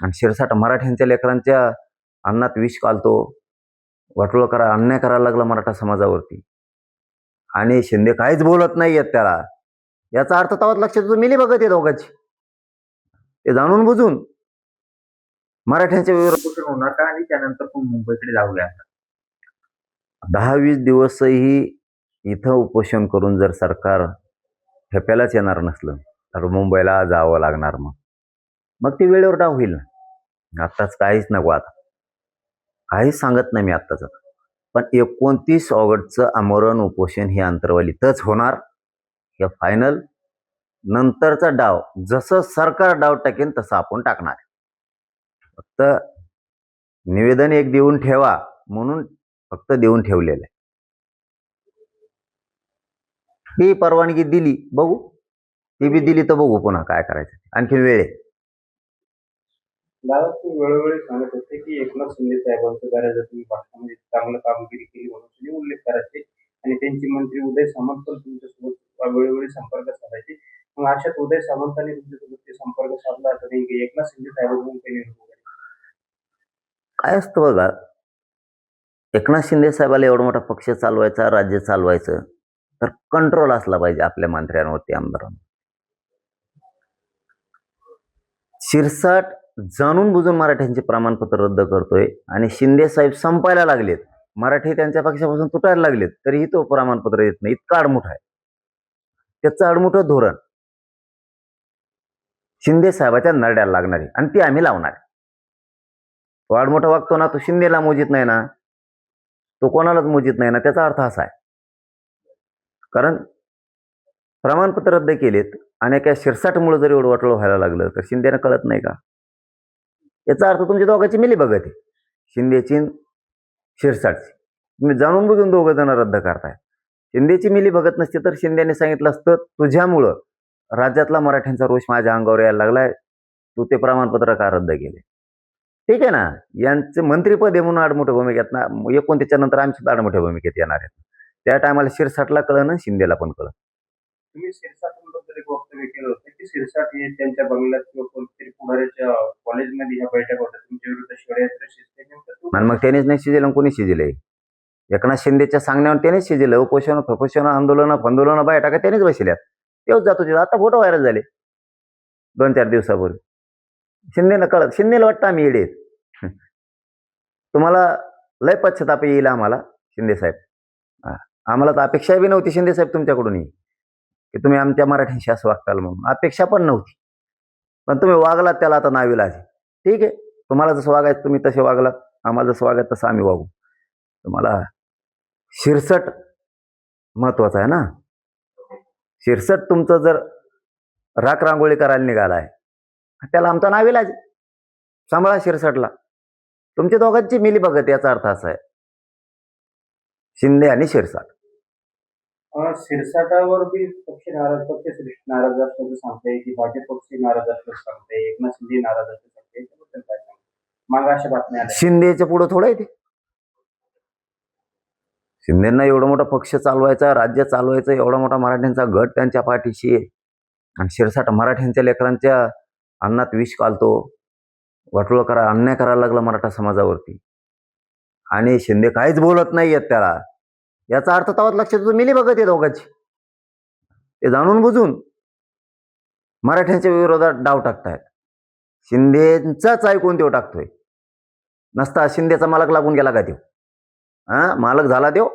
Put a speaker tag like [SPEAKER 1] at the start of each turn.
[SPEAKER 1] आणि शिरसाट मराठ्यांच्या लेकरांच्या अन्नात विष घालतो, वाटोळं करा, अन्याय करायला लागला मराठा समाजावरती, आणि शिंदे काहीच बोलत नाहीयेत त्याला. याचा अर्थ तवाच लक्षात येतो मिली बघत आहे दोघांची. ते जाणून बुजून मराठ्यांच्या विरोधात होणार का, आणि त्यानंतर पण मुंबईकडे जाऊया. 10-20 दिवसही इथं उपोषण करून जर सरकार ठेप्यालाच येणार नसलं तर मुंबईला जावं लागणार. मग ती वेळेवर डाव होईल ना. आत्ताच काहीच नको, आता काहीच सांगत नाही मी आत्ताच. पण 29 ऑगस्टचं आमरण उपोषण हे अंतरवालीतच होणार, हे फायनल. नंतरचा डाव जसं सरकार डाव टाकेन तसं आपण टाकणार. फक्त निवेदन एक देऊन ठेवा म्हणून फक्त देऊन ठेवलेलं आहे. ही परवानगी दिली, बघू. ती बी दिली तर बघू पुन्हा काय करायचं. आणखी वेळ आहे.
[SPEAKER 2] दादा, तुम्ही वेळोवेळी सांगत होते की एकनाथ शिंदे साहेबांचं बऱ्याचदा तुम्ही भाषणामध्ये चांगलं कामगिरी केली म्हणून तुम्ही उल्लेख करायचे, आणि त्यांचे मंत्री उदय सामंत पण तुमच्यासोबत वेळोवेळी संपर्क साधायचे. मग अशात उदय सामंतांनी तुमच्यासोबत संपर्क साधला तर एकनाथ शिंदे साहेबांकडून काही निर्णय
[SPEAKER 1] काय असतं बघा, एकनाथ शिंदे साहेबाला एवढा मोठा पक्ष चालवायचा, राज्य चालवायचं, तर कंट्रोल असला पाहिजे आपल्या मंत्र्यांवरती, आमदारांवर. शिरसाट जाणून बुजून मराठ्यांचे प्रमाणपत्र रद्द करतोय, आणि शिंदे साहेब संपायला लागलेत, मराठी त्यांच्या पक्षापासून तुटायला लागलेत, तरीही तो प्रमाणपत्र येत नाही. इतका आडमुठा आहे त्याचं. आडमुठं धोरण शिंदे साहेबाच्या नरड्याला लागणार आहे, आणि ती आम्ही लावणार आहे. तो आडमुठा वागतो ना, तो शिंदेला मोजित नाही ना, तो कोणालाच मोजित नाही ना. त्याचा अर्थ असा आहे, कारण प्रमाणपत्र रद्द केलेत आणि एका शिरसाटमुळे जर एवढं वाटोळं व्हायला लागलं तर शिंदेला कळत नाही का? याचा अर्थ तुमच्या दोघांची मिली बघत आहे, शिंदेची शिरसाटची. तुम्ही जाणून बघून दोघं जण रद्द करताय. शिंदेची मिली बघत नसते तर शिंदेने सांगितलं असतं, तुझ्यामुळं राज्यातला मराठ्यांचा रोष माझ्या अंगावर यायला लागलाय, तू ते प्रमाणपत्र का रद्द केले. ठीक आहे ना, यांचे मंत्रीपद आहे म्हणून आडमोठ्या भूमिकेत ना, 29 नंतर आम्ही सुद्धा आडमोठ्या भूमिकेत येणार आहेत. त्या टायमाला शिरसाटला कळलं ना, शिंदेला पण कळलं.
[SPEAKER 2] तुम्ही शिरसाटांबद्दल एक वक्तव्य केलं होतं की शिरसाट हे त्यांच्या बंगल्यात किंवा कोणत्यातरी पुढाऱ्याच्या कॉलेजमध्ये ह्या बैठक होत्या, तुमच्या विरुद्ध षडयंत्र शिजते.
[SPEAKER 1] आणि मग त्यानेच नाही शिजेल, कोणी शिजलंय? एकनाथ शिंदेच्या सांगण्यावर त्यानेच शिजलं. उपोषण आंदोलन बैठका त्यानेच बसल्यात. तेच जातो तिथं. आता फोटो व्हायरल झाले 2-4 दिवसापूर्वी. शिंदेला कळत, शिंदेला वाटतं आम्ही येडे. तुम्हाला लय पश्चाताप येईल आम्हाला शिंदे साहेब. आम्हाला तर अपेक्षा बी नव्हती शिंदे साहेब तुमच्याकडूनही, की तुम्ही आमच्या मराठ्यांशी असं वागताल म्हणून. अपेक्षा पण नव्हती, पण तुम्ही वागलात त्याला आता नाविलाज. ठीक आहे, तुम्हाला जसं वागायचं तुम्ही तसे वागलात, आम्हाला जसं वागायचं तसं आम्ही वागू. तुम्हाला शिरसट महत्वाचं आहे ना. शिरसट तुमचं जर राख रांगोळी करायला निघालाय, त्याला आमचा नाविलाज. सांभाळा शिरसटला. तुमच्या दोघांची मिली बघत, याचा अर्थ असा आहे, शिंदे आणि शिरसाट.
[SPEAKER 2] शिरसाटावर बी पक्ष नाराज असल्याचं सांगताय की भाजप पक्ष नाराज असल्याचं सांगताय, एकनाथ शिंदे नाराज असल्याचं सांगताय. मग अशा बातम्या
[SPEAKER 1] शिंदेच्या पुढे थोडं आहे ते. शिंदेना एवढा मोठा पक्ष चालवायचा, राज्य चालवायचं, एवढा मोठा मराठ्यांचा गट त्यांच्या पाठीशी आहे, आणि शिरसाट मराठ्यांच्या लेकरांच्या अन्नात विष घालतो, वाटोळं करा, अन्याय करायला लागला मराठा समाजावरती, आणि शिंदे काहीच बोलत नाहीयेत त्याला. याचा अर्थ तवाच लक्षात येतो मिली बघत आहे दोघांची. ते जाणून बुजून मराठ्यांच्या विरोधात डाव टाकतायत. शिंदेचाच ऐकून तो टाकतोय. नसता शिंदेचा मालक लागून गेला का तो? मालक झाला तो.